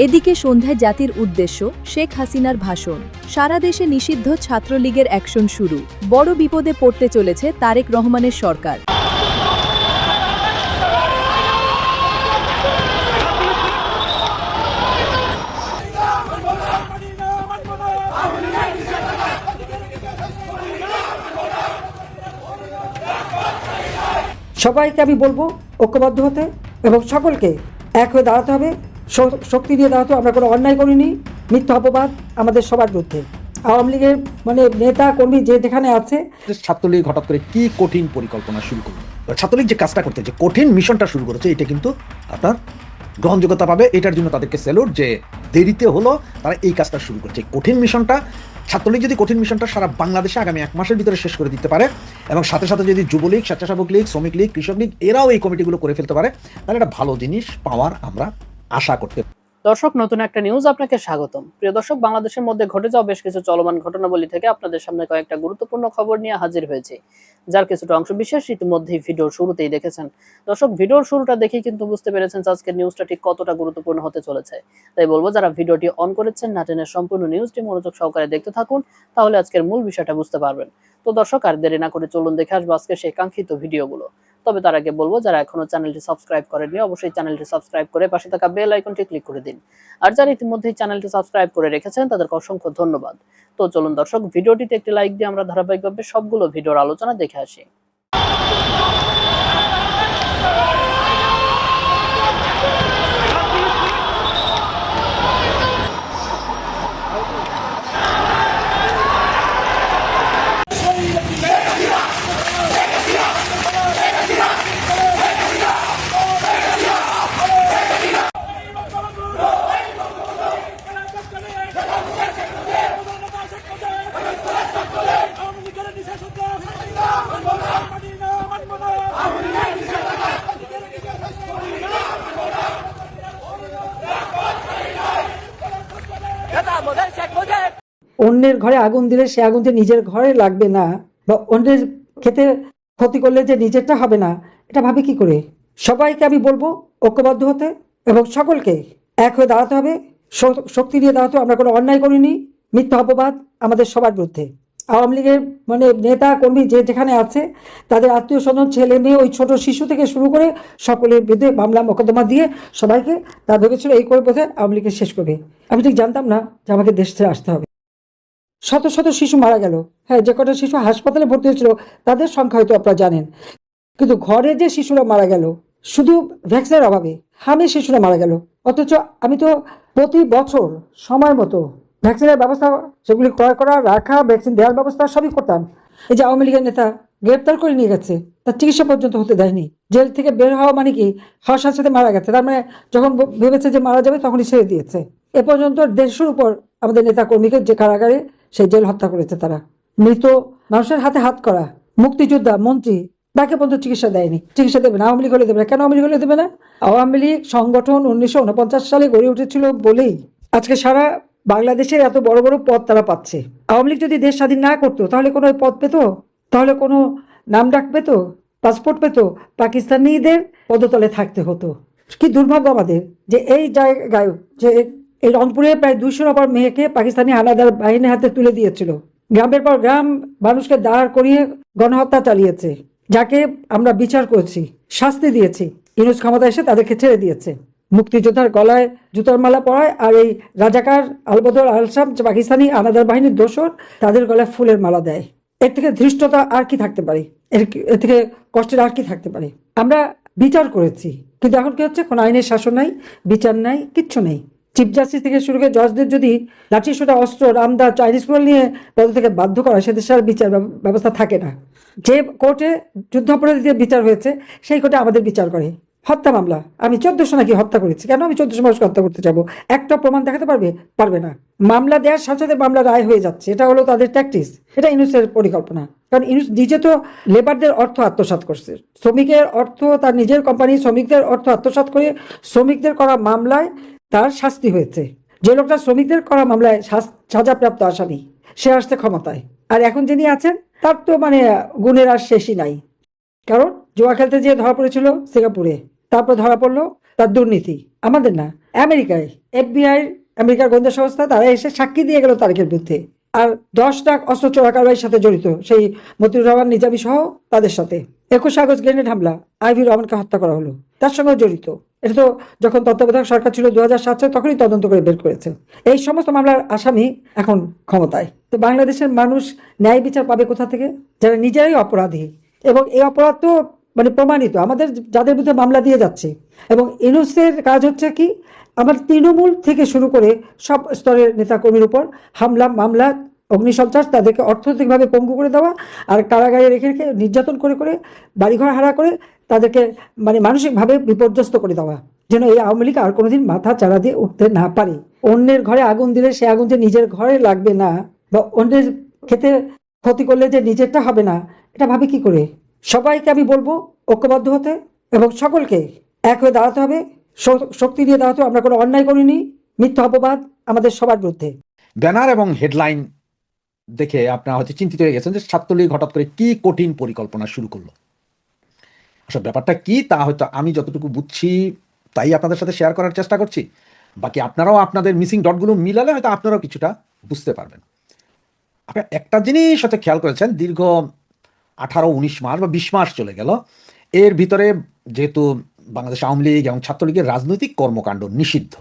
এদিকে সন্ধ্যায় জাতির উদ্দেশ্য শেখ হাসিনার ভাষণ। সারা দেশে নিষিদ্ধ ছাত্রলীগের অ্যাকশন শুরু। বড় বিপদে পড়তে চলেছে তারেক রহমানের সরকার। সবাইকে আমি বলবো ঐক্যবদ্ধ হতে এবং সকলকে এক হয়ে দাঁড়াতে হবে, শক্তি দিয়ে দাঁড়াতে। আমরা কোনো অন্যায় করিনি, মিথ্যা অপবাদ আমাদের সবার বিরুদ্ধে। আওয়ামী লীগের নেতা কর্মী যে যেখানে আছে। ছাত্রলীগ হঠাৎ করে কি কঠিন পরিকল্পনা শুরু করলো, ছাত্রলীগ যে কাজটা করতে, যে কঠিন মিশনটা শুরু করেছে, এটা কিন্তু আপনার গ্রহণযোগ্যতা পাবে। এটার জন্য তাদেরকে স্যালুট, যে দেরিতে হলো তারা এই কাজটা শুরু করেছে। কঠিন মিশনটা ছাত্রলীগ যদি কঠিন মিশনটা সারা বাংলাদেশে আগামী 1 মাসের ভিতরে শেষ করে দিতে পারে, এবং সাথে সাথে যদি যুবলীগ, স্বেচ্ছাসেবক লীগ, শ্রমিক লীগ, কৃষক লীগ এরাও এই কমিটিগুলো করে ফেলতে পারে, তাহলে একটা ভালো জিনিস পাওয়ার আমরা আশা করতে। দর্শক, নতুন একটা নিউজ আপনাকে স্বাগতম। প্রিয় দর্শক, বাংলাদেশের মধ্যে ঘটে যাওয়া বেশ কিছু চলমান ঘটনাবলী থেকে আপনাদের সামনে কয়েকটা গুরুত্বপূর্ণ খবর নিয়ে হাজির হয়েছে, যার কিছুটা অংশ বিশেষ ইতিমধ্যেই ভিডিওর শুরুতেই দেখেছেন। দর্শক, ভিডিওর শুরুটা দেখেই কিন্তু বুঝতে পেরেছেন আজকের নিউজটা ঠিক কতটা গুরুত্বপূর্ণ হতে চলেছে। তাই বলবো, যারা ভিডিওটি অন করেছেন না টেনে সম্পূর্ণ নিউজটি মনোযোগ সহকারে দেখতে থাকুন, তাহলে আজকের মূল বিষয়টা বুঝতে পারবেন। তো দর্শক, আর দেরি না করে চলুন দেখে আসবো আজকে সেই কাঙ্ক্ষিত ভিডিওগুলো। তবে তার আগে বলবো, যারা এখনো চ্যানেলটি সাবস্ক্রাইব করেননি অবশ্যই চ্যানেলটি সাবস্ক্রাইব করে পাশে থাকা বেল আইকনটি ক্লিক করে দিন। আর যারা ইতিমধ্যেই চ্যানেলটি সাবস্ক্রাইব করে রেখেছেন তাদেরকে অসংখ্য ধন্যবাদ। তো চলুন দর্শক, ভিডিওটিতে একটি লাইক দিয়ে আমরা ধারাবাহিকভাবে সবগুলো ভিডিওর আলোচনা দেখে আসি। অন্যের ঘরে আগুন দিলে সে আগুনতে নিজের ঘরে লাগবে না, বা অন্যের খেতে ক্ষতি করলে যে নিজেরটা হবে না, এটা ভাবে কি করে? সবাইকে আমি বলবো ঐক্যবদ্ধ হতে এবং সকলকে এক হয়ে দাঁড়াতে হবে, শক্তি দিয়ে দাঁড়াতে। আমরা কোনো অন্যায় করিনি, মিথ্যা অপবাদ আমাদের সবার বিরুদ্ধে। আওয়ামী লীগের নেতা কর্মী যে যেখানে আছে, তাদের আত্মীয় স্বজন, ছেলে মেয়ে, ওই ছোট শিশু থেকে শুরু করে সকলের বিরুদ্ধে মামলা মোকদ্দমা দিয়ে সবাইকে, তারা ভেবেছিল এই করে বোধহয় আওয়ামী লীগকে শেষ করবে। আমি ঠিক জানতাম না যে আমাকে দেশ ছেড়ে আসতে হবে। শত শত শিশু মারা গেল। হ্যাঁ, যে কটা শিশু হাসপাতালে ভর্তি হয়েছিল তাদের সংখ্যা হয়তো আপনারা জানেন, কিন্তু ঘরে যে শিশুরা মারা গেল শুধু ভ্যাকসিনের অভাবে, হামে শিশুরা মারা গেল। অথচ আমি তো প্রতি বছর সময় মতো ভ্যাকসিনের ব্যবস্থা, সেগুলি ক্রয় করা, রাখা, ভ্যাকসিন দেওয়ার ব্যবস্থা সবই করতাম। এই যে আওয়ামী লীগের নেতা গ্রেপ্তার করে নিয়ে গেছে, তার চিকিৎসা পর্যন্ত হতে দেয়নি। জেল থেকে বের হওয়া মানে কি, হওয়ার সাথে সাথে মারা গেছে। তার মানে যখন ভেবেছে যে মারা যাবে তখনই ছেড়ে দিয়েছে। এ পর্যন্ত 150-র উপর আমাদের নেতা কর্মীকে যে কারাগারে সেই জেল হত্যা করেছে তারা। মৃত মানুষের হাতে হাত করা মুক্তিযোদ্ধা, মন্ত্রী, তাকে পর্যন্ত চিকিৎসা দেয়নি। চিকিৎসা দেবে না, আওয়ামী লীগ হলে দেবে না। কেন আওয়ামী লীগ হলে দেবে না? আওয়ামী লীগ সংগঠন 1949 সালে গড়ে উঠেছিল বলেই আজকে সারা বাংলাদেশের এত বড় বড় পদ তারা পাচ্ছে। আওয়ামী লীগ যদি দেশ স্বাধীন না করতো তাহলে কোনো পদ পেত? তাহলে কোনো নাম ডাক পেত? পাসপোর্ট পেত? পাকিস্তানিদের পদতলে থাকতে হতো। কি দুর্ভাগ্য আমাদের যে এই জায়গায়, যে এই রংপুরে প্রায় 200 অপর মেয়েকে পাকিস্তানি হানাদার বাহিনীর হাতে তুলে দিয়েছিল। গ্রামের পর গ্রাম মানুষকে দাঁড় করিয়ে গণহত্যা চালিয়েছে, যাকে আমরা বিচার করেছি, শাস্তি দিয়েছি। ইউনূস ক্ষমতা এসে তাদেরকে ছেড়ে দিয়েছে। মুক্তিযোদ্ধার গলায় জুতার মালা পরায়, আর এই রাজাকার আলবদর আলসাম পাকিস্তানি হানাদার বাহিনীর দোসর, তাদের গলায় ফুলের মালা দেয়। এর থেকে ধৃষ্টতা আর কি থাকতে পারে? এর থেকে কষ্টের আর কি থাকতে পারে? আমরা বিচার করেছি, কিন্তু এখন কি হচ্ছে? কোনো আইনের শাসন নাই, বিচার নাই, কিচ্ছু নেই। চিফ জাস্টিস থেকে শুরু করে জজদের যদি লাঠি সোটা, অস্ত্র, রামদা, চাইনিজ ফুল নিয়ে পদ থেকে বাধ্য করা, সে দেশের বিচার ব্যবস্থা থাকে না। যে কোর্টে যুদ্ধাপরাধীদের বিচার হয়েছে সেই কোর্টে আমাদের বিচার করে। হত্যা মামলা, আমি 1400 নাকি হত্যা করেছি, কেন আমি 1400 মানুষকে হত্যা করতে যাবো? একটা প্রমাণ দেখাতে পারবে? পারবে না। মামলা দেওয়ার সাথে সাথে মামলা রায় হয়ে যাচ্ছে। এটা হলো তাদের ট্যাকটিস, এটা ইউনূসের পরিকল্পনা। কারণ ইউনূস নিজে তো লেবারদের অর্থ আত্মসাৎ করছে, শ্রমিকের অর্থ, তার নিজের কোম্পানি শ্রমিকদের অর্থ আত্মসাৎ করে শ্রমিকদের করা মামলায় তার শাস্তি হয়েছে। যে লোকটা শ্রমিকদের করা মামলায় সাজাপ্রাপ্ত আসামি, সে আসছে ক্ষমতায়। আর এখন যিনি আছেন তার তো গুণের আর শেষই নাই। কারণ জুয়া খেলতে যেয়ে ধরা পড়েছিল সিঙ্গাপুরে, তারপর ধরা পড়লো তার দুর্নীতি, আমাদের না। আমেরিকায় FBI, আমেরিকার গোয়েন্দা সংস্থা, তারা এসে সাক্ষী দিয়ে গেল তারেকের বিরুদ্ধে। আর 10 লাখ অস্ত্র চোরাকারবারির সাথে জড়িত সেই মতিউর রহমান নিজামী সহ তাদের সাথে 21 আগস্ট গ্রেনেড হামলা, আইভি রহমানকে হত্যা করা হলো, তার সঙ্গে জড়িত। এটা তো যখন তত্ত্বাবধায়ক সরকার ছিল 2007 সালে, তখনই তদন্ত করে বের করেছে। এই সমস্ত মামলার আসামি এখন ক্ষমতায়। তো বাংলাদেশের মানুষ ন্যায় বিচার পাবে কোথা থেকে? যারা নিজেরাই অপরাধী, এবং এই অপরাধ তো প্রমাণিত, আমাদের যাদের বিরুদ্ধে মামলা দিয়ে যাচ্ছে। এবং ইউনূসের কাজ হচ্ছে কি, আমার তৃণমূল থেকে শুরু করে সব স্তরের নেতাকর্মীর উপর হামলা, মামলা, অগ্নিসন্ত্রাস, তাদেরকে অর্থনৈতিকভাবে পঙ্গু করে দেওয়া, আর কারাগারে রেখে রেখে নির্যাতন করে করে, বাড়িঘর হারা করে তাদেরকে মানসিকভাবে বিপর্যস্ত করে দেওয়া, যেন এই আওয়ামী লীগ আর কোনোদিন মাথা চাড়া দিয়ে উঠতে না পারে। অন্যের ঘরে আগুন দিলে সে আগুন যে নিজের ঘরে লাগবে না, বা অন্যের খেতে ক্ষতি করলে যে নিজেরটা হবে না, এটা ভাবে কি করে? সবাইকে আমি বলবো ঐক্যবদ্ধ হতে, এবং সকলকে এক হয়ে দাঁড়াতে হবে, শক্তি দিয়ে দাঁড়াতে হবে। আমরা কোনো অন্যায় করিনি, মিথ্যা অপবাদ আমাদের সবার বিরুদ্ধে। ব্যানার এবং হেডলাইন দেখে আপনারা হয়তো চিন্তিত হয়ে গেছেন যে ছাত্রলীগ হঠাৎ করে কি কঠিন পরিকল্পনা শুরু করলো। আসলে ব্যাপারটা কি তা হয়তো আমি যতটুকু বুঝছি তাই আপনাদের সাথে শেয়ার করার চেষ্টা করছি। বাকি আপনারাও আপনাদের মিসিং ডটগুলো মিলালে হয়তো আপনারাও কিছুটা বুঝতে পারবেন। আপনার একটা জিনিস হয়তো খেয়াল করেছেন, দীর্ঘ 18-19 মাস বা 20 মাস চলে গেল, এর ভিতরে যেহেতু বাংলাদেশ আওয়ামী লীগ এবং ছাত্রলীগের রাজনৈতিক কর্মকাণ্ড নিষিদ্ধ,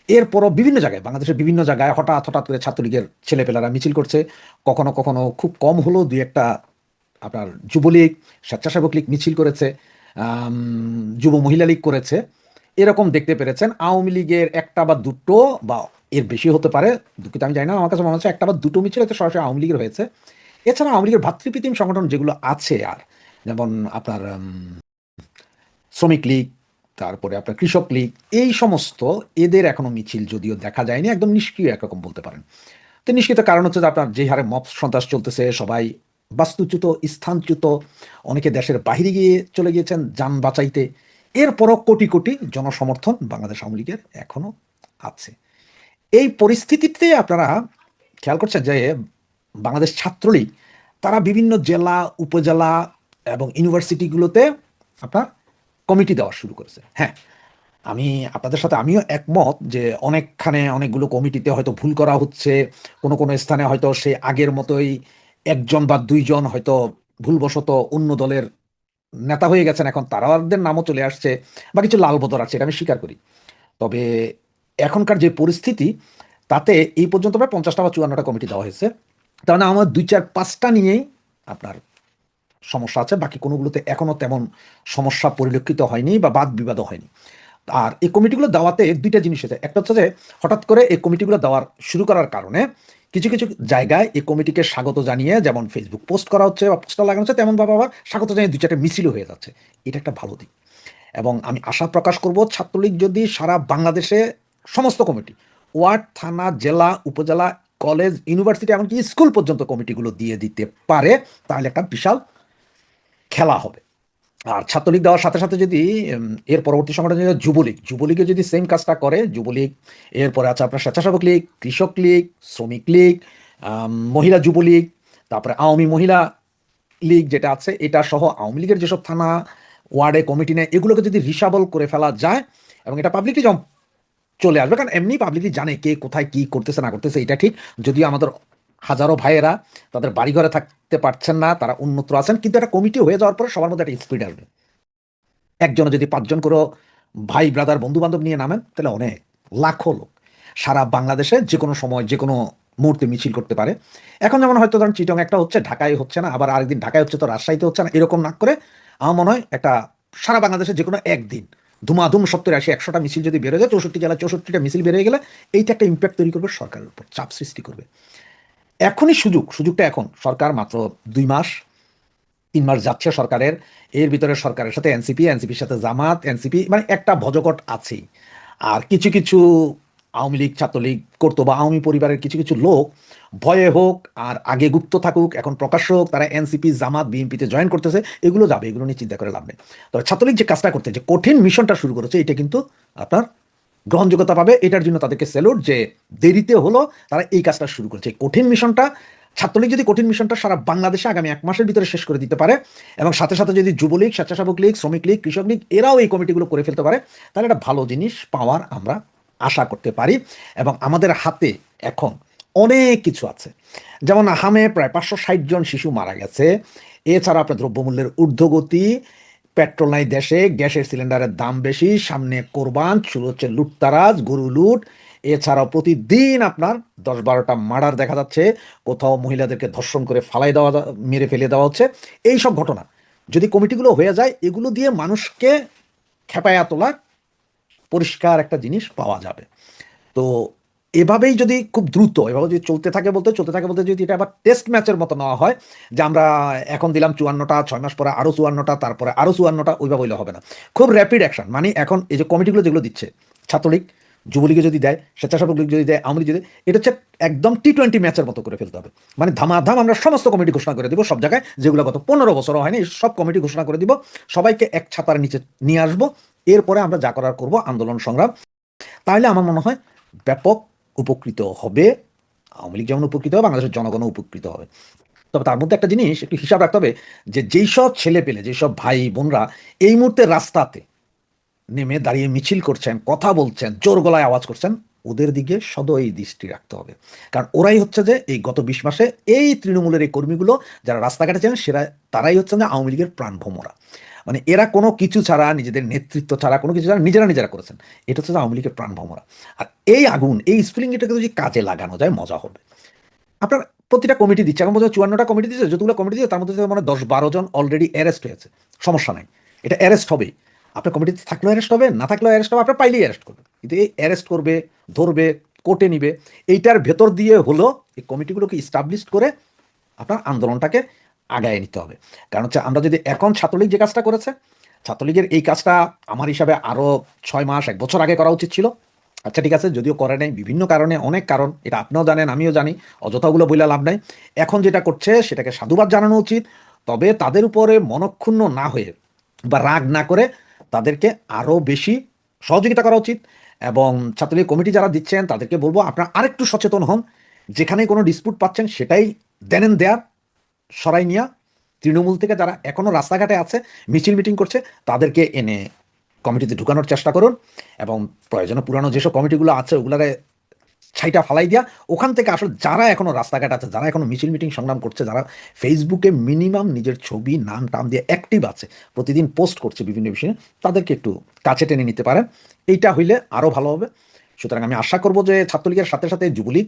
এরপরও বিভিন্ন জায়গায়, বাংলাদেশের বিভিন্ন জায়গায় হঠাৎ হঠাৎ করে ছাত্রলীগের ছেলেপেলারা মিছিল করছে। কখনো কখনো খুব কম হলেও দুই একটা আপনার যুবলীগ, স্বেচ্ছাসেবক লীগ মিছিল করেছে, যুব মহিলা লীগ করেছে। এরকম দেখতে পেরেছেন। আওয়ামী লীগের একটা বা দুটো বা এর বেশি হতে পারে, দুঃখিত আমি জানি না, আমার কাছে মনে হচ্ছে একটা বা দুটো মিছিল হয়তো সরাসরি আওয়ামী লীগের হয়েছে। এছাড়া আওয়ামী লীগের ভাতৃপ্রতিম সংগঠন যেগুলো আছে, আর যেমন আপনার শ্রমিক লীগ, তারপরে আপনার কৃষক লীগ, এই সমস্ত এদের এখনো মিছিল যদিও দেখা যায়নি, একদম নিষ্ক্রিয় একরকম বলতে পারেন। তো নিষ্ক্রিয়ত কারণ হচ্ছে যে আপনার যে হারে মব সন্ত্রাস চলতেছে, সবাই বাস্তুচ্যুত, স্থানচ্যুত, অনেকে দেশের বাইরে গিয়ে চলে গিয়েছেন যান বাঁচাইতে। এরপরও কোটি কোটি জনসমর্থন বাংলাদেশ আওয়ামী লীগের এখনো আছে। এই পরিস্থিতিতে আপনারা খেয়াল করছেন যে বাংলাদেশ ছাত্রলীগ তারা বিভিন্ন জেলা, উপজেলা এবং ইউনিভার্সিটিগুলোতে আপনার কমিটি দেওয়া শুরু করেছে। হ্যাঁ, আমি আপনাদের সাথে আমিও একমত যে অনেকখানে অনেকগুলো কমিটিতে হয়তো ভুল করা হচ্ছে, কোনো কোনো স্থানে হয়তো সে আগের মতোই একজন বা দুইজন হয়তো ভুলবশত অন্য দলের নেতা হয়ে গেছেন, এখন তারাদের নামও চলে আসছে, বা কিছু লালবদর আছে, এটা আমি স্বীকার করি। তবে এখনকার যে পরিস্থিতি, তাতে এই পর্যন্ত প্রায় 50টা বা 54টা কমিটি দেওয়া হয়েছে। তার মানে আমার 2-4-5টা নিয়েই আপনার সমস্যা আছে, বাকি কোনোগুলোতে এখনো তেমন সমস্যা পরিলক্ষিত হয়নি বা বাদ বিবাদও হয়নি। আর এই কমিটিগুলো দেওয়াতে দুইটা জিনিস হয়েছে। একটা হচ্ছে যে হঠাৎ করে এই কমিটিগুলো দেওয়ার শুরু করার কারণে কিছু কিছু জায়গায় এই কমিটিকে স্বাগত জানিয়ে যেমন ফেসবুক পোস্ট করা হচ্ছে বা পোস্টার লাগানো হচ্ছে, তেমনভাবে আবার স্বাগত জানিয়ে 2-4টা মিছিলও হয়ে যাচ্ছে। এটা একটা ভালো দিক, এবং আমি আশা প্রকাশ করব ছাত্রলীগ যদি সারা বাংলাদেশে সমস্ত কমিটি, ওয়ার্ড, থানা, জেলা, উপজেলা, কলেজ, ইউনিভার্সিটি, এমনকি স্কুল পর্যন্ত কমিটিগুলো দিয়ে দিতে পারে, তাহলে একটা বিশাল খেলা হবে। আর ছাত্রলীগ দেওয়ার সাথে সাথে যদি এর পরবর্তী সংগঠন যুবলীগে যদি সেম কাজটা করে, যুবলীগ, এরপরে আছে আপনার স্বেচ্ছাসেবক লীগ, কৃষক লীগ, শ্রমিক লীগ, মহিলা যুবলীগ, তারপরে আওয়ামী মহিলা লীগ যেটা আছে, এটা সহ আওয়ামী লীগের যেসব থানা, ওয়ার্ডে কমিটি নেয়, এগুলোকে যদি রিসাবল করে ফেলা যায়, এবং এটা পাবলিকলি চলে আসবে, কারণ এমনি পাবলিকলি জানে কে কোথায় কি করতেছে না করতেছে, এটা ঠিক। যদিও আমাদের হাজারো ভাইয়েরা তাদের বাড়িঘরে থাকতে পারছেন না, তারা উন্নত আছেন, কিন্তু একটা কমিটি হয়ে যাওয়ার পরে সবার মধ্যে একটা স্পিড আসবে। একজনে যদি 5জন করে ভাই, ব্রাদার, বন্ধু বান্ধব নিয়ে নামেন, তাহলে অনেক লাখো লোক সারা বাংলাদেশে যে কোনো সময় যে কোনো মুহূর্তে মিছিল করতে পারে। এখন যেমন হয়তো ধরেন চিটং একটা হচ্ছে, ঢাকায় হচ্ছে না, আবার আরেকদিন ঢাকায় হচ্ছে তো রাজশাহীতে হচ্ছে না, এরকম না করে আমার মনে হয় একটা সারা বাংলাদেশে যে কোনো একদিন ধুমাধুম 70-80-100টা মিছিল যদি বেরোয় যায়, 64 জেলায় 64টা মিছিল বেরিয়ে গেলে এইটা একটা ইম্প্যাক্ট তৈরি করবে, সরকারের উপর চাপ সৃষ্টি করবে। এখনই সুযোগটা এখন, সরকার মাত্র 2 মাস 3 মাস যাচ্ছে সরকারের, এর ভিতরে সরকারের সাথে এনসিপির সাথে জামাত, এনসিপি মানে একটা ভজকট আছেই। আর কিছু কিছু আওয়ামী লীগ, ছাত্রলীগ করতো বা আওয়ামী পরিবারের কিছু কিছু লোক ভয়ে হোক আর আগে গুপ্ত থাকুক, এখন প্রকাশ্য হোক, তারা এনসিপি, জামাত, বিএনপিতে জয়েন করতেছে, এগুলো যাবে, এগুলো নিয়ে চিন্তা করে লাভ নেই। তবে ছাত্রলীগ যে কাজটা করতে, যে কঠিন মিশনটা শুরু করেছে, এটা কিন্তু আপনার গ্রহণযোগ্যতা পাবে। এটার জন্য তাদেরকে স্যালুট, যে দেরিতে হলো তারা এই কাজটা শুরু করেছে। কঠিন মিশনটা ছাত্রলীগ যদি কঠিন মিশনটা সারা বাংলাদেশে আগামী 1 মাসের ভিতরে শেষ করে দিতে পারে, এবং সাথে সাথে যদি যুবলীগ, স্বেচ্ছাসেবক লীগ, শ্রমিক লীগ, কৃষক লীগ এরাও এই কমিটিগুলো করে ফেলতে পারে, তাহলে একটা ভালো জিনিস পাওয়ার আমরা আশা করতে পারি। এবং আমাদের হাতে এখন অনেক কিছু আছে, যেমন হামে প্রায় 560 জন শিশু মারা গেছে। এছাড়া আপনার দ্রব্যমূল্যের ঊর্ধ্বগতি, পেট্রোল নাই দেশে, গ্যাসের সিলিন্ডারের দাম বেশি, সামনে কোরবান, শুরু হচ্ছে লুটতারাজ, গরু লুট। এছাড়াও প্রতিদিন আপনার 10-12টা মার্ডার দেখা যাচ্ছে, কোথাও মহিলাদেরকে ধর্ষণ করে ফালাই দেওয়া, মেরে ফেলে দেওয়া হচ্ছে। এই সব ঘটনা যদি কমিটিগুলো হয়ে যায়, এগুলো দিয়ে মানুষকে খেপায়া তোলার পরিষ্কার একটা জিনিস পাওয়া যাবে। তো এভাবেই যদি খুব দ্রুত এভাবে যদি চলতে থাকে বলতে যদি এটা আবার টেস্ট ম্যাচের মতো নেওয়া হয়, যে আমরা এখন দিলাম 54টা, 6 মাস পরে আরও 54টা, তারপরে আরও 54টা, ওইভাবে হইলে হবে না। খুব র্যাপিড অ্যাকশন, মানে এখন এই যে কমিটিগুলো যেগুলো দিচ্ছে, ছাত্রলীগ যুবলীগে যদি দেয়, স্বেচ্ছাসেবক লীগ যদি দেয়, আওয়ামী লীগ যদি, এটা হচ্ছে একদম T20 ম্যাচের মতো করে ফেলতে হবে। মানে ধামাধাম আমরা সমস্ত কমিটি ঘোষণা করে দিব, সব জায়গায় যেগুলো গত 15 বছরও হয়নি, সব কমিটি ঘোষণা করে দিব, সবাইকে এক ছাতার নিচে নিয়ে আসবো। এরপরে আমরা যা করার করবো, আন্দোলন সংগ্রাম। তাহলে আমার মনে হয় ব্যাপক উপকৃত হবে, আওয়ামী লীগ যেমন উপকৃত হবে, বাংলাদেশের জনগণও উপকৃত হবে। তবে তার মধ্যে একটা জিনিস একটু হিসাব রাখতে হবে, যে যেই সব ছেলে পেলে, যেসব ভাই বোনরা এই মুহূর্তে রাস্তাতে নেমে দাঁড়িয়ে মিছিল করছেন, কথা বলছেন, জোর গলায় আওয়াজ করছেন, ওদের দিকে সদয় দৃষ্টি রাখতে হবে। কারণ ওরাই হচ্ছে যে এই গত 20 মাসে এই তৃণমূলের এই কর্মীগুলো যারা রাস্তাঘাটে ছিলেন, তারাই হচ্ছেন যে আওয়ামী লীগের প্রাণভোমরা। মানে এরা কোনো কিছু ছাড়া, নিজেদের নেতৃত্ব ছাড়া, কোনো কিছু ছাড়া নিজেরা করেছেন। এটা হচ্ছে যে আওয়ামী লীগের প্রাণভোমরা। আর এই আগুন, এই স্প্রিলিংটাকে যদি কাজে লাগানো যায়, মজা হবে। আপনার প্রতিটা কমিটি দিচ্ছে, এখন বোধহয় 54টা কমিটি দিচ্ছে, যতগুলো কমিটি দিচ্ছে তার মধ্যে মানে 10-12 জন অলরেডি অ্যারেস্ট হয়েছে। সমস্যা নাই, এটা অ্যারেস্ট হবেই। আপনার কমিটিতে থাকলেও অ্যারেস্ট হবে, না থাকলেও অ্যারেস্ট হবে, আপনার পাইলেই অ্যারেস্ট করবে। কিন্তু এই অ্যারেস্ট করবে, ধরবে, কোর্টে নিবে, এইটার ভেতর দিয়ে হলো এই কমিটিগুলোকে ইস্টাবলিশ করে আপনার আন্দোলনটাকে আগায় নিতে হবে। কারণ হচ্ছে আমরা যদি এখন ছাত্রলীগ যে কাজটা করেছে, ছাত্রলীগের এই কাজটা আমার হিসাবে আরও 6 মাস 1 বছর আগে করা উচিত ছিল। আচ্ছা ঠিক আছে, যদিও করে নাই, বিভিন্ন কারণে, অনেক কারণ, এটা আপনিও জানেন, আমিও জানি, অযথাগুলো বইলা লাভ নাই। এখন যেটা করছে সেটাকে সাধুবাদ জানানো উচিত। তবে তাদের উপরে মনক্ষুণ্ণ না হয়ে বা রাগ না করে তাদেরকে আরও বেশি সহযোগিতা করা উচিত। এবং ছাত্রলীগ কমিটি যারা দিচ্ছেন তাদেরকে বলবো, আপনারা আরেকটু সচেতন হন। যেখানে কোনো ডিসপুট পাচ্ছেন সেটাই দেন দেয়ার সরাই নিয়া, তৃণমূল থেকে যারা এখনও রাস্তাঘাটে আছে, মিছিল মিটিং করছে, তাদেরকে এনে কমিটিতে ঢুকানোর চেষ্টা করুন। এবং প্রয়োজনে পুরানো যেসব কমিটিগুলো আছে ওগুলারে ছাইটা ফালাই দিয়া ওখান থেকে আসলে যারা এখনও রাস্তাঘাট আছে, যারা এখনও মিছিল মিটিং সংগ্রাম করছে, যারা ফেসবুকে মিনিমাম নিজের ছবি, নাম টাম দিয়ে অ্যাক্টিভ আছে, প্রতিদিন পোস্ট করছে বিভিন্ন বিষয়ে, তাদেরকে একটু কাছে টেনে নিতে পারেন। এইটা হইলে আরও ভালো হবে। সুতরাং আমি আশা করব যে ছাত্রলীগের সাথে সাথে যুবলীগ,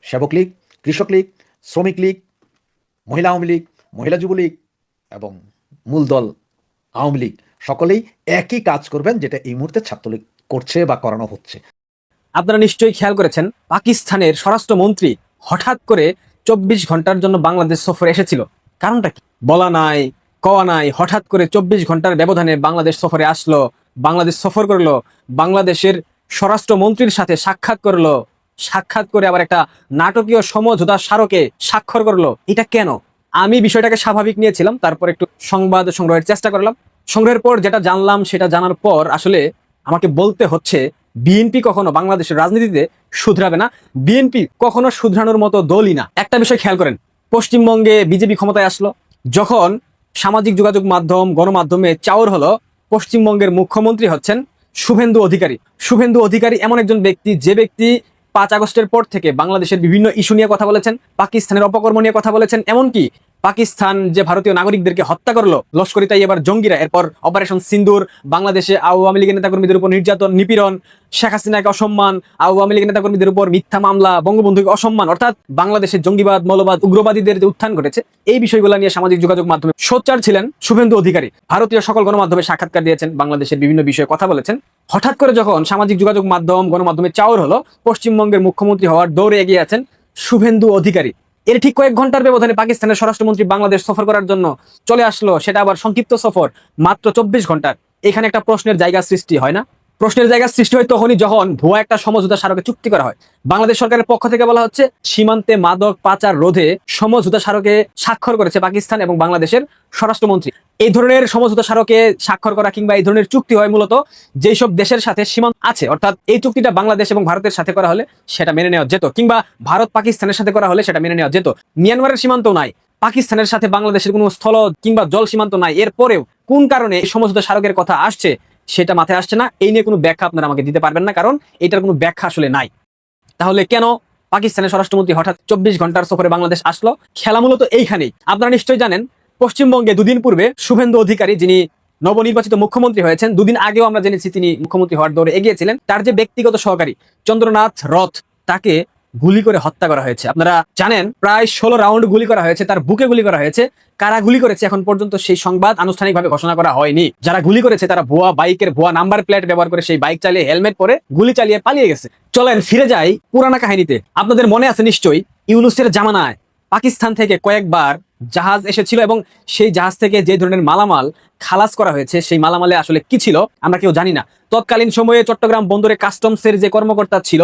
সেবক লীগ, কৃষক লীগ, শ্রমিক লীগ, মহিলা আওয়ামী লীগ, মহিলা যুবলীগ এবং মূল দল আওয়ামী লীগ সকলেই একই কাজ করবেন, যেটা এই মুহূর্তে ছাত্রলীগ করছে বা করানো হচ্ছে। আপনারা নিশ্চয়ই খেয়াল করেছেন, পাকিস্তানের স্বরাষ্ট্রমন্ত্রী হঠাৎ করে 24 ঘন্টার জন্য বাংলাদেশ সফরে এসেছিল। কারণটা কি? বলা নাই, কওয়া নাই, হঠাৎ করে 24 ঘন্টার ব্যবধানে বাংলাদেশ সফরে আসলো, বাংলাদেশ সফর করলো, বাংলাদেশের স্বরাষ্ট্রমন্ত্রীর সাথে সাক্ষাৎ করলো, সাক্ষাৎ করে আবার একটা নাটকীয় সমঝোতা স্মারকে স্বাক্ষর করলো। এটা কেন? আমি বিষয়টাকে স্বাভাবিক নিয়েছিলাম, তারপর একটু সংবাদ সংগ্রহের চেষ্টা করলাম। সংগ্রহের পর যেটা জানলাম, সেটা জানার পর আসলে আমাকে বলতে হচ্ছে, বিএনপি কখনো বাংলাদেশের রাজনীতিতে শুধরাবে না, বিএনপি কখনো শুধরানোর মতো দলই না। একটা বিষয় খেয়াল করেন, পশ্চিমবঙ্গে বিজেপি ক্ষমতায় আসলো, যখন সামাজিক যোগাযোগ মাধ্যম, গণমাধ্যমে চাওর হলো পশ্চিমবঙ্গের মুখ্যমন্ত্রী হচ্ছেন শুভেন্দু অধিকারী। শুভেন্দু অধিকারী এমন একজন ব্যক্তি, যে ব্যক্তি 5 আগস্টের পর থেকে বাংলাদেশের বিভিন্ন ইস্যু নিয়ে কথা বলেছেন, পাকিস্তানের অপকর্ম নিয়ে কথা বলেছেন, এমনকি পাকিস্তান যে ভারতীয় নাগরিকদেরকে হত্যা করলো লস্করি তাইয়্যেবার জঙ্গিরা, এরপর অপারেশন সিন্দুর, বাংলাদেশে আওয়ামী লীগের নেতাকর্মীদের উপর নির্যাতন, নিপীড়ন, শেখ হাসিনাকে অসম্মান, আওয়ামী লীগের নেতাকর্মীদের উপর মিথ্যা মামলা, বঙ্গবন্ধুকে অসম্মান, অর্থাৎ বাংলাদেশের জঙ্গিবাদ, মৌলবাদ, উগ্রবাদীদের যে উত্থান ঘটেছে, এই বিষয়গুলো নিয়ে সামাজিক যোগাযোগ মাধ্যমে সোচ্চার ছিলেন শুভেন্দু অধিকারী। ভারতীয় সকল গণমাধ্যমে সাক্ষাৎকার দিয়েছেন, বাংলাদেশের বিভিন্ন বিষয়ে কথা বলেছেন। হঠাৎ করে যখন সামাজিক যোগাযোগ মাধ্যম, গণমাধ্যমে চাওর হলো, পশ্চিমবঙ্গের মুখ্যমন্ত্রী হওয়ার দৌড়ে এগিয়ে আছেন শুভেন্দু অধিকারী। এর ঠিক কয়েক ঘন্টার ব্যবধানে পাকিস্তানের স্বরাষ্ট্রমন্ত্রী বাংলাদেশ সফর করার জন্য চলে আসলো, সেটা আবার সংক্ষিপ্ত সফর, মাত্র 24 ঘন্টার। এখানে একটা প্রশ্নের জায়গা সৃষ্টি হয় না? প্রশ্নের জায়গা সৃষ্টি হয় তখনই যখন ভুয়া একটা সমঝোতা স্মারকে চুক্তি করা হয়। বাংলাদেশ সরকারের পক্ষ থেকে বলা হচ্ছে সীমান্তে মাদক পাচার রোধে সমঝোতা স্মারকে স্বাক্ষর করেছে পাকিস্তান এবং বাংলাদেশের স্বরাষ্ট্রমন্ত্রী। এই ধরনের সমঝোতা স্মারকে স্বাক্ষর করা কিংবা এই ধরনের চুক্তি হয় মূলত যেই সব দেশের সাথে সীমান্ত আছে, অর্থাৎ এই চুক্তিটা বাংলাদেশ এবং ভারতের সাথে করা হলে সেটা মেনে নেওয়া যেত, কিংবা ভারত পাকিস্তানের সাথে করা হলে সেটা মেনে নেওয়া যেত। মিয়ানমারের সীমান্ত নাই, পাকিস্তানের সাথে বাংলাদেশের কোনো স্থল কিংবা জল সীমান্ত নাই, এরপরেও কোন কারণে এই সমঝোতা স্মারকের কথা আসছে সেটা মাথায় আসছে না। এই নিয়ে কোনো ব্যাখ্যা আপনারা আমাকে দিতে পারবেন না, কারণ এটার কোনো ব্যাখ্যা আসলে নাই। তাহলে কেন পাকিস্তানের স্বরাষ্ট্রমন্ত্রী হঠাৎ 24 ঘন্টার সফরে বাংলাদেশ আসলো? খেলা মূলত এইখানেই। আপনারা নিশ্চয়ই জানেন পশ্চিমবঙ্গে দুদিন পূর্বে শুভেন্দু অধিকারী, যিনি নবনির্বাচিত মুখ্যমন্ত্রী হয়েছেন, দুদিন আগেও আমরা জেনেছি তিনি মুখ্যমন্ত্রী হওয়ার দৌড়ে এগিয়েছিলেন, তার যে ব্যক্তিগত সহকারী চন্দ্রনাথ রথ তাকে গুলি করে হত্যা করা হয়েছে। আপনারা জানেন প্রায় 16 রাউন্ড গুলি করা হয়েছে, তার বুকে গুলি করা হয়েছে। কারা গুলি করেছে এখন পর্যন্ত সেই সংবাদ আনুষ্ঠানিকভাবে ঘোষণা করা হয়নি। যারা গুলি করেছে তারা ভুয়া বাইকের ভুয়া নাম্বার প্লেট ব্যবহার করে সেই বাইক চালিয়ে হেলমেট পরে গুলি চালিয়ে পালিয়ে গেছে। চলেন ফিরে যাই পুরানা কাহিনীতে। আপনাদের মনে আছে নিশ্চয়ই ইউনূসের জামানায় পাকিস্তান থেকে কয়েকবার জাহাজ এসেছিল এবং সেই জাহাজ থেকে যে ধরনের মালামাল খালাস করা হয়েছে সেই মালামালে আসলে কি ছিল আমরা কেউ জানি না। তৎকালীন সময়ে চট্টগ্রাম বন্দরে কাস্টমসের যে কর্মকর্তা ছিল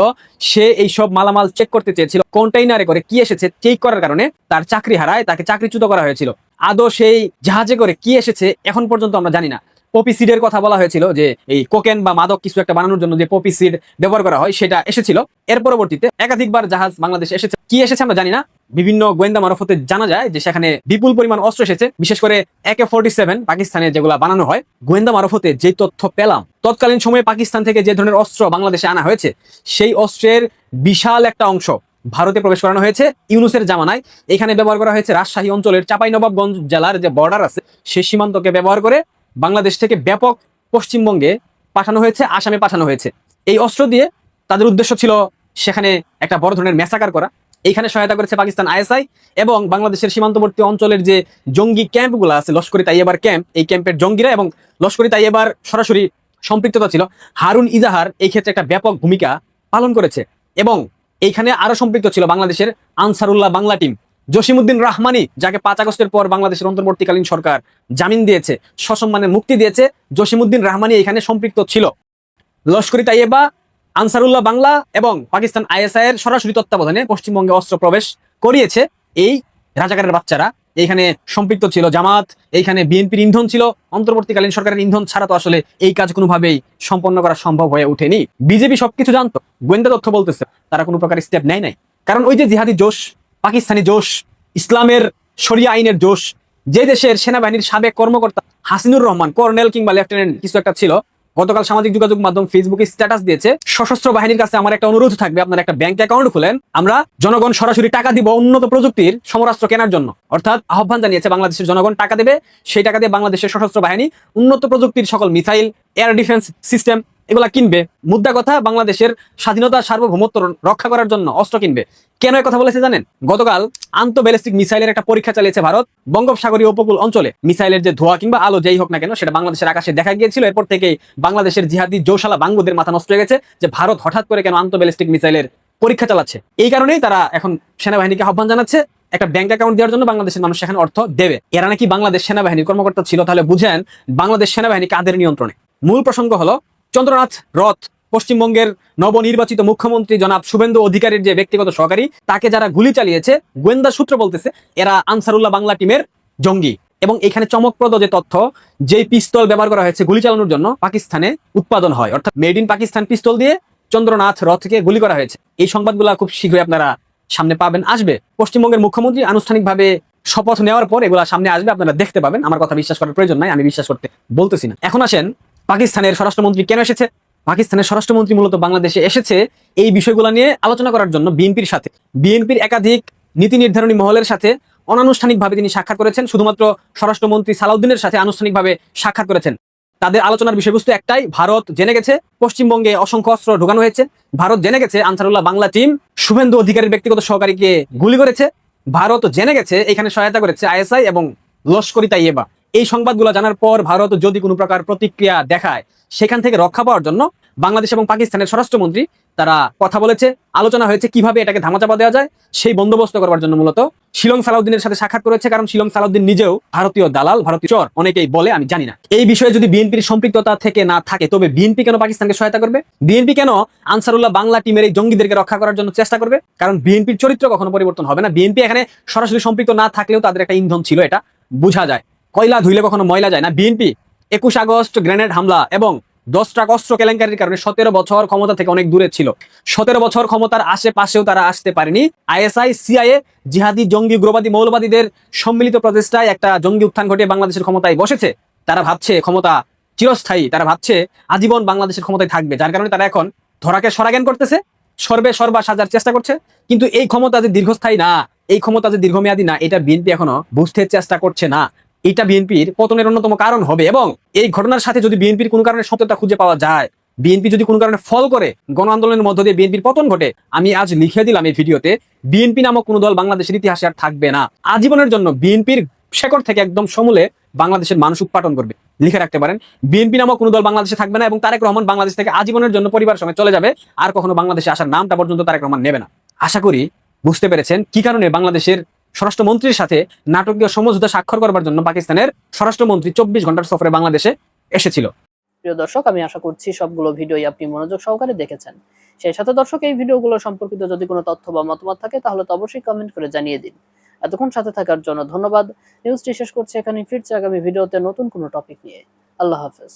সে এই সব মালামাল চেক করতে চেয়েছিল, কন্টেইনারে করে কি এসেছে চেক করার কারণে তার চাকরি হারায়, তাকে চাকরিচ্যুত করা হয়েছিল। আদৌ সেই জাহাজে করে কি এসেছে এখন পর্যন্ত আমরা জানি না। পপি সিডের কথা বলা হয়েছিল যে এই কোকেন বা মাদক কিছু একটা বানানোর জন্য যে পপি সিড ব্যবহার করা হয় সেটা এসেছিল। এর পরবর্তীতে একাধিকবার জাহাজ বাংলাদেশে এসেছে, কি এসেছে আমরা জানি না। বিভিন্ন গোয়েন্দা মারফতে জানা যায় যে সেখানে বিপুল পরিমাণ অস্ত্র এসেছে, বিশেষ করে AK-47 পাকিস্তানে যেগুলা বানানো হয়। গোয়েন্দা মারফতে যে তথ্য পেলাম তৎকালীন সময়ে পাকিস্তান থেকে যে ধরনের অস্ত্র বাংলাদেশে আনা হয়েছে সেই অস্ত্রের বিশাল একটা অংশ ভারতে প্রবেশ করানো হয়েছে ইউনূসের জামানায়। এখানে ব্যবহার করা হয়েছে রাজশাহী অঞ্চলের চাঁপাইনবাবগঞ্জ জেলার যে বর্ডার আছে সেই সীমান্তকে ব্যবহার করে বাংলাদেশ থেকে ব্যাপক পশ্চিমবঙ্গে পাঠানো হয়েছে, আসামে পাঠানো হয়েছে। এই অস্ত্র দিয়ে তাদের উদ্দেশ্য ছিল সেখানে একটা বড় ধরনের ম্যাসাকার করা। এইখানে সহায়তা করেছে পাকিস্তান ISI এবং বাংলাদেশের সীমান্তবর্তী অঞ্চলের যে জঙ্গি ক্যাম্পগুলো আছে লস্করি তাইয়েবার ক্যাম্প, এই ক্যাম্পের জঙ্গিরা এবং লস্করি তাইয়েবার সরাসরি সম্পৃক্ততা ছিল। হারুন ইজাহার এই ক্ষেত্রে একটা ব্যাপক ভূমিকা পালন করেছে এবং এইখানে আরো সম্পৃক্ত ছিল বাংলাদেশের আনসারুল্লাহ বাংলা টিম, জসিমউদ্দিন রাহমানি যাকে 5 আগস্টের পর বাংলাদেশের অন্তর্বর্তীকালীন সরকার জামিন দিয়েছে, সসম্মানে মুক্তি দিয়েছে, জসিমউদ্দিন রাহমানি এখানে সম্পৃক্ত ছিল। লস্করি তাইয়েবা, আনসারুল্লাহ বাংলা এবং পাকিস্তান ISI এর সরাসরি তত্ত্বাবধানে পশ্চিমবঙ্গে অস্ত্র প্রবেশ করিয়েছে এই রাজাকারের বাচ্চারা। এইখানে সম্পৃক্ত ছিল জামাত, এইখানে বিএনপির ইন্ধন ছিল। অন্তর্বর্তীকালীন সরকারের ইন্ধন ছাড়া তো আসলে এই কাজ কোনোভাবেই সম্পন্ন করা সম্ভব হয়ে ওঠেনি। বিজেপি সবকিছু জানতো, গোয়েন্দা তথ্য বলতেছে, তারা কোনো প্রকার স্টেপ নেয় নাই। কারণ ওই যে জিহাদি জোশ, পাকিস্তানি জোশ, ইসলামের শরিয়া আইনের জোশ, যে দেশের সেনাবাহিনীর সাবেক কর্মকর্তা হাসিনুর রহমান কর্নেল কিংবা লেফটেন্যান্ট কিছু একটা ছিল, গতকাল সামাজিক যোগাযোগ মাধ্যম ফেসবুকে স্ট্যাটাস দিয়েছে, সশস্ত্র বাহিনীর কাছে আমার একটা অনুরোধ থাকবে, আপনারা একটা ব্যাংক অ্যাকাউন্ট খুলেন, আমরা জনগণ সরাসরি টাকা দিব উন্নত প্রযুক্তির সমরাস্ত্র কেনার জন্য। অর্থাৎ আহ্বান জানিয়েছে বাংলাদেশের জনগণ টাকা দেবে, সেই টাকা দিয়ে বাংলাদেশের সশস্ত্র বাহিনী উন্নত প্রযুক্তির সকল মিসাইল, এয়ার ডিফেন্স সিস্টেম এগুলা কিনবে। মুদ্রা কথা, বাংলাদেশের স্বাধীনতা সার্বভৌমত্ব রক্ষা করার জন্য অস্ত্র কিনবে। কেন এই কথা বলেছে জানেন? গতকাল আন্তঃব্যালিস্টিক মিসাইলের একটা পরীক্ষা চালিয়েছে ভারত বঙ্গোপসাগরীয় উপকূল অঞ্চলে। মিসাইলের যে ধোঁয়া কিংবা আলো যেই হোক না কেন সেটা বাংলাদেশের আকাশে দেখা গিয়েছিল। এরপর থেকেই বাংলাদেশের জিহাদি জোশালা বাঙ্গুদের মাথা নষ্ট হয়ে গেছে যে ভারত হঠাৎ করে কেন আন্তঃব্যালিস্টিক মিসাইলের পরীক্ষা চালাচ্ছে। এই কারণেই তারা এখন সেনাবাহিনীকে আহ্বান জানাচ্ছে একটা ব্যাংক অ্যাকাউন্ট দেওয়ার জন্য বাংলাদেশের মানুষ সেখানে অর্থ দেবে। এরা নাকি বাংলাদেশ সেনাবাহিনীর কর্মকর্তা ছিল। তাহলে বুঝেন বাংলাদেশ সেনাবাহিনী কাদের নিয়ন্ত্রণে। মূল প্রসঙ্গ হলো চন্দ্রনাথ রথ, পশ্চিমবঙ্গের নবনির্বাচিত মুখ্যমন্ত্রী জনাব শুভেন্দু অধিকারীর যে ব্যক্তিগত সহকারী, তাকে যারা গুলি চালিয়েছে গোয়েন্দা সূত্র বলতেছে এরা আনসারুল্লাহ বাংলা টিমের জঙ্গি। এবং এখানে চমকপ্রদ যে তথ্য, যেই পিস্তল ব্যবহার করা হয়েছে গুলি চালানোর জন্য পাকিস্তানে উৎপাদন হয়, অর্থাৎ মেড ইন পাকিস্তান পিস্তল দিয়ে চন্দ্রনাথ রথকে গুলি করা হয়েছে। এই সংবাদগুলো খুব শীঘ্রই আপনারা সামনে পাবেন, আসবে। পশ্চিমবঙ্গের মুখ্যমন্ত্রী আনুষ্ঠানিকভাবে শপথ নেওয়ার পর এগুলা সামনে আসবে, আপনারা দেখতে পাবেন। আমার কথা বিশ্বাস করার প্রয়োজন নাই, আমি বিশ্বাস করতে বলতেছি না। এখন আসেন পাকিস্তানের স্বরাষ্ট্রমন্ত্রী কেন এসেছে। পাকিস্তানের স্বরাষ্ট্রমন্ত্রী মূলত বাংলাদেশে এসেছে এই বিষয়গুলো নিয়ে আলোচনা করার জন্য বিএনপির সাথে। বিএনপির একাধিক নীতি নির্ধারণী মহলের সাথে অনানুষ্ঠানিকভাবে তিনি সাক্ষাৎ করেছেন, শুধুমাত্র স্বরাষ্ট্রমন্ত্রী সালাউদ্দিনের সাথে আনুষ্ঠানিকভাবে সাক্ষাৎ করেছেন। তাদের আলোচনার বিষয়বস্তু একটাই, ভারত জেনে গেছে পশ্চিমবঙ্গে অসংখ্য অস্ত্র ঢোকানো হয়েছে, ভারত জেনে গেছে আনসারুল্লাহ বাংলা টিম শুভেন্দু অধিকারীর ব্যক্তিগত সহকারীকে গুলি করেছে, ভারত জেনে গেছে এখানে সহায়তা করেছে ISI এবং লস্করি তাইয়েবা। এই সংবাদগুলো জানার পর ভারত যদি কোনো প্রকার প্রতিক্রিয়া দেখায় সেখান থেকে রক্ষা পাওয়ার জন্য বাংলাদেশ এবং পাকিস্তানের স্বরাষ্ট্রমন্ত্রী তারা কথা বলেছে, আলোচনা হয়েছে কিভাবে এটাকে ধামাচাপা দেওয়া যায় সেই বন্দোবস্ত করবার জন্য মূলত শিলং সালাউদ্দিনের সাথে সাক্ষাৎ করেছে। কারণ শিলং সালাউদ্দিন নিজেও ভারতীয় দালাল, ভারতীয় চর অনেকেই বলে, আমি জানি না। এই বিষয়ে যদি বিএনপির সম্পৃক্ততা থেকে না থাকে, তবে বিএনপি কেন পাকিস্তানকে সহায়তা করবে? বিএনপি কেন আনসারুল্লাহ বাংলা টিমের এই জঙ্গিদেরকে রক্ষা করার জন্য চেষ্টা করবে? কারণ বিএনপির চরিত্র কখনো পরিবর্তন হবে না। বিএনপি এখানে সরাসরি সম্পৃক্ত না থাকলেও তাদের একটা ইন্ধন ছিল, এটা বোঝা যায়। কয়লা ধুইলে কখনো ময়লা যায় না। বিএনপি 21 আগস্ট গ্রেনেড হামলা এবং 10 ট্রাক অস্ত্র কেলেঙ্কারির কারণে 17 বছর ক্ষমতা থেকে অনেক দূরে ছিল। 17 বছর ক্ষমতার আশেপাশেও তারা আসতে পারেনি। আইএসআই, সিআইএ, জিহাদি, জঙ্গি, উগ্রবাদী, মৌলবাদীদের সম্মিলিত প্রচেষ্টায় একটা জঙ্গি উত্থান ঘটিয়ে বাংলাদেশের ক্ষমতায় বসেছে। তারা ভাবছে ক্ষমতা চিরস্থায়ী, তারা ভাবছে আজীবন বাংলাদেশের ক্ষমতায় থাকবে, যার কারণে তারা এখন ধরাকে সরাজ্ঞান করতেছে, সর্বা সাজার চেষ্টা করছে। কিন্তু এই ক্ষমতা যে দীর্ঘস্থায়ী না, এই ক্ষমতা যে দীর্ঘমেয়াদী না, এটা বিএনপি এখনো বুঝতে চেষ্টা করছে না। এটা বিএনপির পতনের অন্যতম কারণ হবে। এবং এই ঘটনার সাথে যদি বিএনপির কোনো কারণে সত্যতা খুঁজে পাওয়া যায়, বিএনপি যদি কোনো কারণে ফল করে, গণ আন্দোলনের মধ্য দিয়ে বিএনপির পতন ঘটে, আমি আজ লিখে দিলাম এই ভিডিওতে, বিএনপি নামক কোনো দল বাংলাদেশের ইতিহাসে আর থাকবে না। আজীবনের জন্য বিএনপির শেকড় থেকে একদম সমূলে বাংলাদেশের মানুষ উৎপাদন করবে। লিখে রাখতে পারেন, বিএনপি নামক কোনো দল বাংলাদেশে থাকবে না এবং তারেক রহমান বাংলাদেশ থেকে আজীবনের জন্য পরিবার সঙ্গে চলে যাবে। আর কখনো বাংলাদেশে আসার নামটা পর্যন্ত তারেক রহমান নেবে না। আশা করি বুঝতে পেরেছেন কি কারণে বাংলাদেশের স্বরাষ্ট্রমন্ত্রীর সাথে নাটকীয় সমঝোতা স্বাক্ষর করবার জন্য পাকিস্তানের স্বরাষ্ট্রমন্ত্রী 24 ঘন্টার সফরে বাংলাদেশে এসেছিল। প্রিয় দর্শক, আমি আশা করছি সবগুলো ভিডিওই আপনি মনোযোগ সহকারে দেখেছেন। সেই সাথে দর্শক, এই ভিডিওগুলো সম্পর্কিত যদি কোনো তথ্য বা মতামত থাকে তাহলে তো অবশ্যই কমেন্ট করে জানিয়ে দিন। এতক্ষণ সাথে থাকার জন্য ধন্যবাদ। নিউজটি শেষ করছি এখানে, ফিরছে আগামী ভিডিওতে নতুন কোনো টপিক নিয়ে। আল্লাহ হাফেজ।